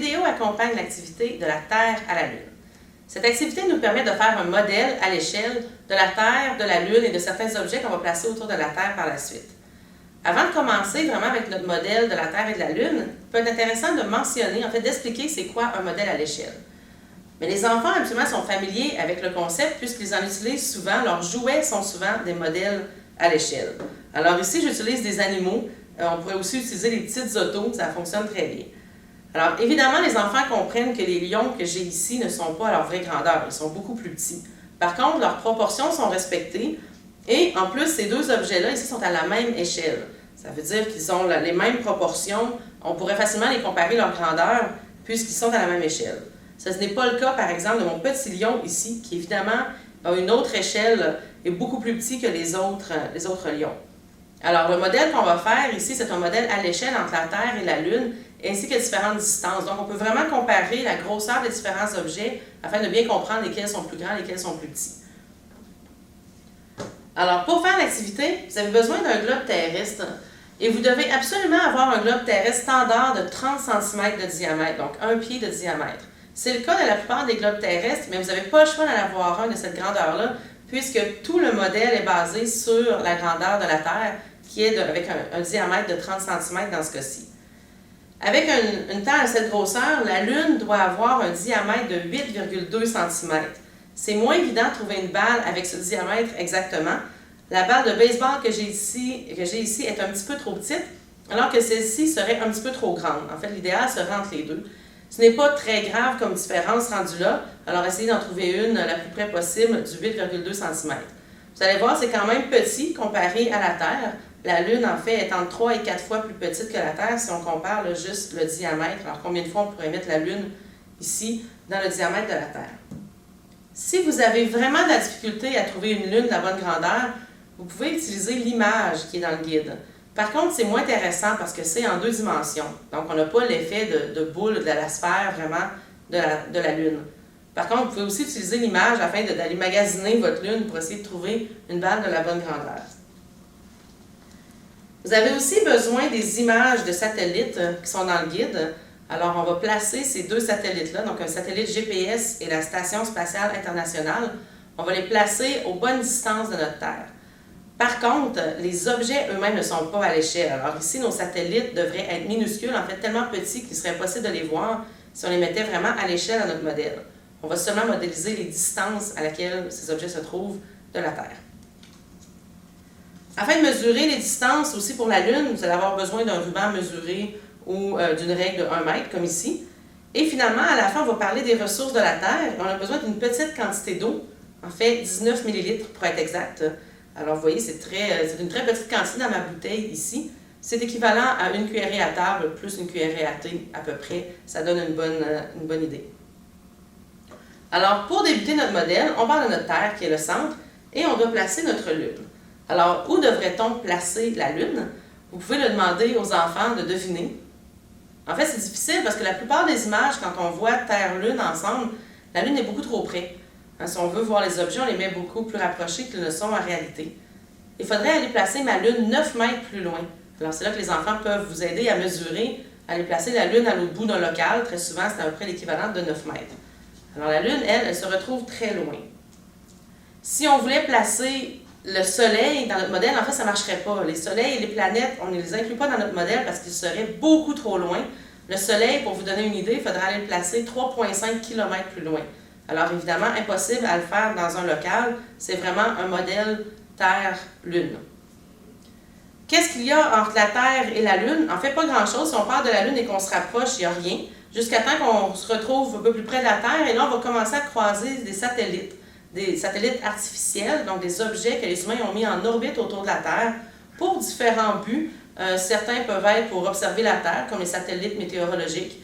vidéo accompagne l'activité de la Terre à la Lune. Cette activité nous permet de faire un modèle à l'échelle de la Terre, de la Lune et de certains objets qu'on va placer autour de la Terre par la suite. Avant de commencer vraiment avec notre modèle de la Terre et de la Lune, il peut être intéressant de mentionner, en fait d'expliquer c'est quoi un modèle à l'échelle. Mais les enfants, habituellement, sont familiers avec le concept puisqu'ils en utilisent souvent. Leurs jouets sont souvent des modèles à l'échelle. Alors ici, j'utilise des animaux. On pourrait aussi utiliser les petites autos, ça fonctionne très bien. Alors évidemment, les enfants comprennent que les lions que j'ai ici ne sont pas à leur vraie grandeur. Ils sont beaucoup plus petits. Par contre, leurs proportions sont respectées. Et en plus, ces deux objets-là ici sont à la même échelle. Ça veut dire qu'ils ont les mêmes proportions. On pourrait facilement les comparer leur grandeur puisqu'ils sont à la même échelle. Ce n'est pas le cas, par exemple, de mon petit lion ici, qui évidemment a une autre échelle et beaucoup plus petit que les autres lions. Alors, le modèle qu'on va faire ici, c'est un modèle à l'échelle entre la Terre et la Lune, ainsi que différentes distances. Donc, on peut vraiment comparer la grosseur des différents objets afin de bien comprendre lesquels sont plus grands et lesquels sont plus petits. Alors, pour faire l'activité, vous avez besoin d'un globe terrestre et vous devez absolument avoir un globe terrestre standard de 30 cm de diamètre, donc 1 pied de diamètre. C'est le cas de la plupart des globes terrestres, mais vous n'avez pas le choix d'en avoir un de cette grandeur-là, puisque tout le modèle est basé sur la grandeur de la Terre, qui est avec un diamètre de 30 cm dans ce cas-ci. Avec une Terre de cette grosseur, la Lune doit avoir un diamètre de 8,2 cm. C'est moins évident de trouver une balle avec ce diamètre exactement. La balle de baseball que j'ai ici est un petit peu trop petite, alors que celle-ci serait un petit peu trop grande. En fait, l'idéal serait entre les deux. Ce n'est pas très grave comme différence rendue là, alors essayez d'en trouver une la plus près possible du 8,2 cm. Vous allez voir, c'est quand même petit comparé à la Terre. La Lune, en fait, est entre 3 et 4 fois plus petite que la Terre si on compare juste le diamètre. Alors, combien de fois on pourrait mettre la Lune ici dans le diamètre de la Terre? Si vous avez vraiment de la difficulté à trouver une Lune de la bonne grandeur, vous pouvez utiliser l'image qui est dans le guide. Par contre, c'est moins intéressant parce que c'est en 2 dimensions. Donc, on n'a pas l'effet de boule de la sphère vraiment de la Lune. Par contre, vous pouvez aussi utiliser l'image afin d'aller magasiner votre Lune pour essayer de trouver une balle de la bonne grandeur. Vous avez aussi besoin des images de satellites qui sont dans le guide. Alors, on va placer ces 2 satellites-là, donc un satellite GPS et la Station spatiale internationale. On va les placer aux bonnes distances de notre Terre. Par contre, les objets eux-mêmes ne sont pas à l'échelle. Alors ici, nos satellites devraient être minuscules, en fait tellement petits qu'il serait impossible de les voir si on les mettait vraiment à l'échelle de notre modèle. On va seulement modéliser les distances à laquelle ces objets se trouvent de la Terre. Afin de mesurer les distances aussi pour la Lune, vous allez avoir besoin d'un ruban mesuré ou d'une règle de 1 mètre, comme ici. Et finalement, à la fin, on va parler des ressources de la Terre. On a besoin d'une petite quantité d'eau, en fait 19 ml pour être exact. Alors, vous voyez, c'est une très petite quantité dans ma bouteille ici. C'est équivalent à une cuillerée à table plus une cuillerée à thé, à peu près. Ça donne une bonne idée. Alors, pour débuter notre modèle, on part de notre Terre, qui est le centre, et on doit placer notre Lune. Alors, où devrait-on placer la Lune? Vous pouvez le demander aux enfants de deviner. En fait, c'est difficile parce que la plupart des images, quand on voit Terre-Lune ensemble, la Lune est beaucoup trop près. Si on veut voir les objets, on les met beaucoup plus rapprochés qu'ils ne sont en réalité. Il faudrait aller placer ma Lune 9 mètres plus loin. Alors, c'est là que les enfants peuvent vous aider à mesurer, à aller placer la Lune à l'autre bout d'un local. Très souvent, c'est à peu près l'équivalent de 9 mètres. Alors, la Lune, elle se retrouve très loin. Si on voulait placer le Soleil dans notre modèle, en fait, ça ne marcherait pas. Les soleils et les planètes, on ne les inclut pas dans notre modèle parce qu'ils seraient beaucoup trop loin. Le Soleil, pour vous donner une idée, il faudrait aller le placer 3,5 km plus loin. Alors, évidemment, impossible à le faire dans un local. C'est vraiment un modèle Terre-Lune. Qu'est-ce qu'il y a entre la Terre et la Lune? En fait, pas grand-chose. Si on part de la Lune et qu'on se rapproche, il n'y a rien. Jusqu'à temps qu'on se retrouve un peu plus près de la Terre. Et là, on va commencer à croiser des satellites artificiels, donc des objets que les humains ont mis en orbite autour de la Terre pour différents buts. Certains peuvent être pour observer la Terre, comme les satellites météorologiques.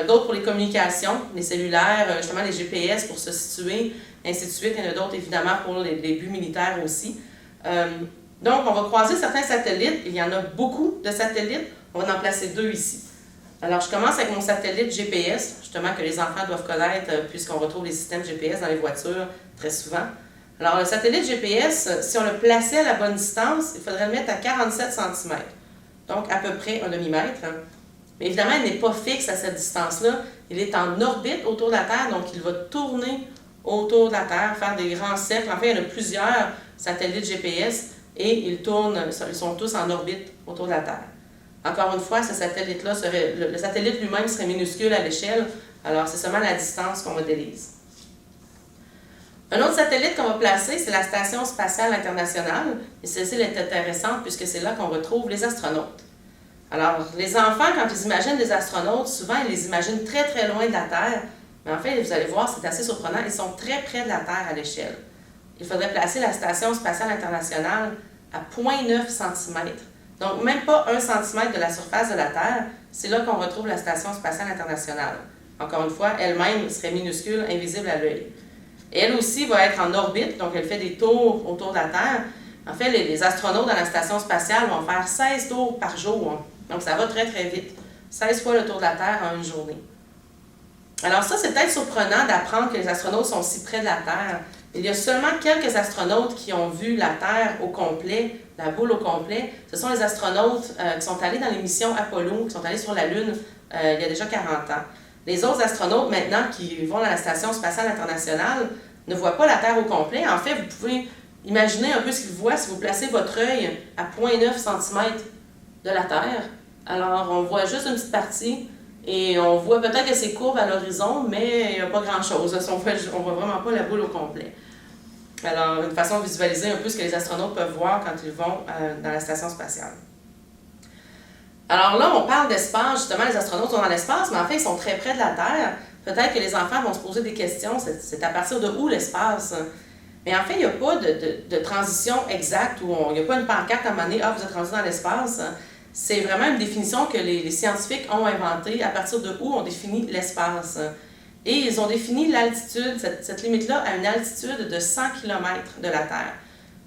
D'autres pour les communications, les cellulaires, justement les GPS pour se situer, ainsi de suite. Il y en a d'autres, évidemment, pour les buts militaires aussi. Donc, on va croiser certains satellites. Il y en a beaucoup de satellites. On va en placer 2 ici. Alors, je commence avec mon satellite GPS, justement, que les enfants doivent connaître, puisqu'on retrouve les systèmes GPS dans les voitures très souvent. Alors, le satellite GPS, si on le plaçait à la bonne distance, il faudrait le mettre à 47 cm. Donc, à peu près un demi-mètre. Mais évidemment, il n'est pas fixe à cette distance-là. Il est en orbite autour de la Terre, donc il va tourner autour de la Terre, faire des grands cercles. En fait, il y en a plusieurs satellites GPS et ils sont tous en orbite autour de la Terre. Encore une fois, ce satellite-là le satellite lui-même serait minuscule à l'échelle, alors c'est seulement la distance qu'on modélise. Un autre satellite qu'on va placer, c'est la Station spatiale internationale, et celle-ci est intéressante puisque c'est là qu'on retrouve les astronautes. Alors, les enfants, quand ils imaginent des astronautes, souvent ils les imaginent très très loin de la Terre, mais en fait, vous allez voir, c'est assez surprenant, ils sont très près de la Terre à l'échelle. Il faudrait placer la Station spatiale internationale à 0,9 cm. Donc, même pas 1 cm de la surface de la Terre, c'est là qu'on retrouve la Station spatiale internationale. Encore une fois, elle-même serait minuscule, invisible à l'œil. Et elle aussi va être en orbite, donc elle fait des tours autour de la Terre. En fait, les astronautes dans la Station spatiale vont faire 16 tours par jour. Donc, ça va très, très vite. 16 fois le tour de la Terre en une journée. Alors ça, c'est peut-être surprenant d'apprendre que les astronautes sont si près de la Terre. Il y a seulement quelques astronautes qui ont vu la Terre au complet, la boule au complet. Ce sont les astronautes qui sont allés dans les missions Apollo, qui sont allés sur la Lune il y a déjà 40 ans. Les autres astronautes, maintenant, qui vont dans la Station spatiale internationale, ne voient pas la Terre au complet. En fait, vous pouvez imaginer un peu ce qu'ils voient si vous placez votre œil à 0,9 cm de la Terre. Alors, on voit juste une petite partie et on voit peut-être que c'est courbe à l'horizon, mais il n'y a pas grand-chose. On ne voit vraiment pas la boule au complet. Alors, une façon de visualiser un peu ce que les astronautes peuvent voir quand ils vont dans la Station spatiale. Alors là, on parle d'espace, justement, les astronautes sont dans l'espace, mais en fait, ils sont très près de la Terre. Peut-être que les enfants vont se poser des questions, c'est à partir de où l'espace? Mais en fait, il n'y a pas de transition exacte, il n'y a pas une pancarte à un moment donné, vous êtes rendu dans l'espace. C'est vraiment une définition que les scientifiques ont inventée, à partir de où on définit l'espace. Et ils ont défini l'altitude, cette limite-là, à une altitude de 100 km de la Terre.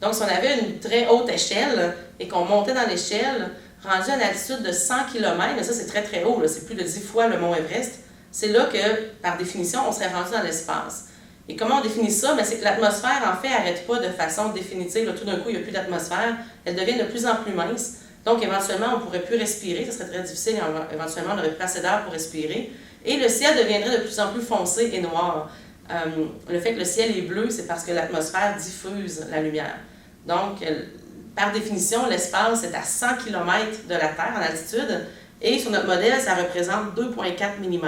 Donc, si on avait une très haute échelle et qu'on montait dans l'échelle, rendu à une altitude de 100 km, mais ça c'est très très haut, c'est plus de 10 fois le mont Everest, c'est là que, par définition, on serait rendu dans l'espace. Et comment on définit ça? C'est que l'atmosphère, en fait, n'arrête pas de façon définitive. Là, tout d'un coup, il n'y a plus d'atmosphère, elle devient de plus en plus mince. Donc, éventuellement, on ne pourrait plus respirer, ce serait très difficile, éventuellement, on n'aurait plus assez d'air pour respirer. Et le ciel deviendrait de plus en plus foncé et noir. Le fait que le ciel est bleu, c'est parce que l'atmosphère diffuse la lumière. Donc, par définition, l'espace est à 100 km de la Terre en altitude, et sur notre modèle, ça représente 2,4 mm.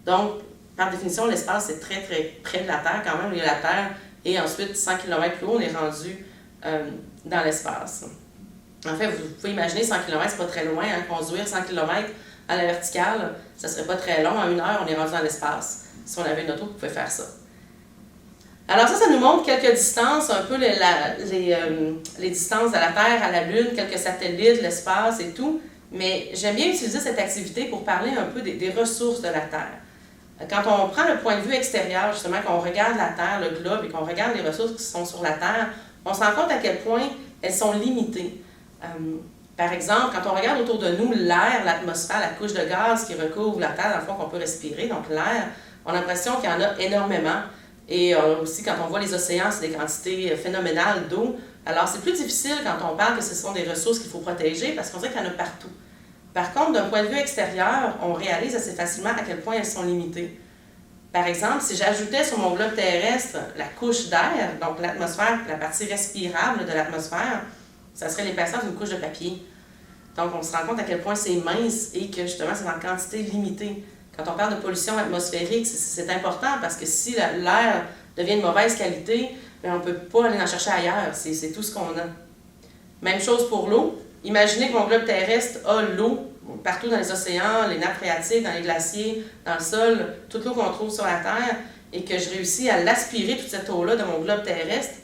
Donc, par définition, l'espace est très, très près de la Terre quand même. Il y a la Terre, et ensuite, 100 km plus haut, on est rendu dans l'espace. En fait, vous pouvez imaginer 100 km, c'est pas très loin, conduire 100 km à la verticale, ça serait pas très long. En 1 heure, on est rendu dans l'espace. Si on avait une auto, vous pouvez faire ça. Alors ça nous montre quelques distances, un peu les distances de la Terre à la Lune, quelques satellites, l'espace et tout. Mais j'aime bien utiliser cette activité pour parler un peu des ressources de la Terre. Quand on prend le point de vue extérieur, justement, qu'on regarde la Terre, le globe, et qu'on regarde les ressources qui sont sur la Terre, on se rend compte à quel point elles sont limitées. Par exemple, quand on regarde autour de nous l'air, l'atmosphère, la couche de gaz qui recouvre la Terre, dans le fond, qu'on peut respirer, donc l'air, on a l'impression qu'il y en a énormément. Et aussi, quand on voit les océans, c'est des quantités phénoménales d'eau. Alors, c'est plus difficile quand on parle que ce sont des ressources qu'il faut protéger parce qu'on sait qu'il y en a partout. Par contre, d'un point de vue extérieur, on réalise assez facilement à quel point elles sont limitées. Par exemple, si j'ajoutais sur mon globe terrestre la couche d'air, donc l'atmosphère, la partie respirable de l'atmosphère, ça serait l'épaisseur d'une couche de papier. Donc, on se rend compte à quel point c'est mince et que justement, c'est en quantité limitée. Quand on parle de pollution atmosphérique, c'est important parce que si l'air devient de mauvaise qualité, on ne peut pas aller en chercher ailleurs. C'est tout ce qu'on a. Même chose pour l'eau. Imaginez que mon globe terrestre a l'eau partout dans les océans, les nappes phréatiques, dans les glaciers, dans le sol, toute l'eau qu'on trouve sur la Terre, et que je réussis à l'aspirer, toute cette eau-là, de mon globe terrestre.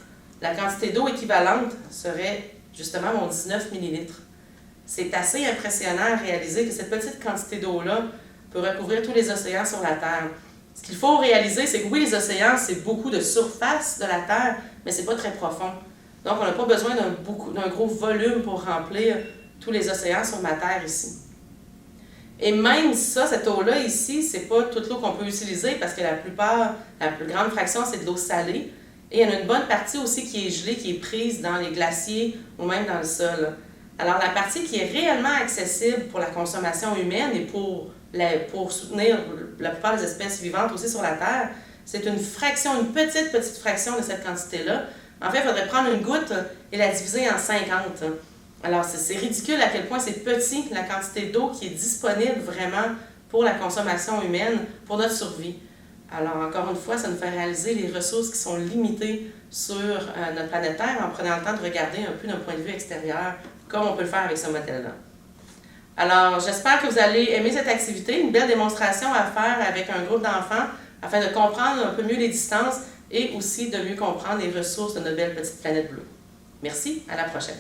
La quantité d'eau équivalente serait justement mon 19 millilitres. C'est assez impressionnant à réaliser que cette petite quantité d'eau-là peut recouvrir tous les océans sur la Terre. Ce qu'il faut réaliser, c'est que oui, les océans, c'est beaucoup de surface de la Terre, mais c'est pas très profond. Donc, on n'a pas besoin d'un gros volume pour remplir tous les océans sur ma Terre ici. Et même ça, cette eau-là ici, c'est pas toute l'eau qu'on peut utiliser parce que la plus grande fraction, c'est de l'eau salée. Et il y en a une bonne partie aussi qui est gelée, qui est prise dans les glaciers ou même dans le sol. Alors, la partie qui est réellement accessible pour la consommation humaine et pour soutenir la plupart des espèces vivantes aussi sur la Terre, c'est une fraction, une petite fraction de cette quantité-là. En fait, il faudrait prendre une goutte et la diviser en 50. Alors, c'est ridicule à quel point c'est petit la quantité d'eau qui est disponible vraiment pour la consommation humaine, pour notre survie. Alors, encore une fois, ça nous fait réaliser les ressources qui sont limitées sur notre planète Terre en prenant le temps de regarder un peu d'un point de vue extérieur, comme on peut le faire avec ce modèle-là. Alors, j'espère que vous allez aimer cette activité, une belle démonstration à faire avec un groupe d'enfants afin de comprendre un peu mieux les distances et aussi de mieux comprendre les ressources de notre belle petite planète bleue. Merci, à la prochaine.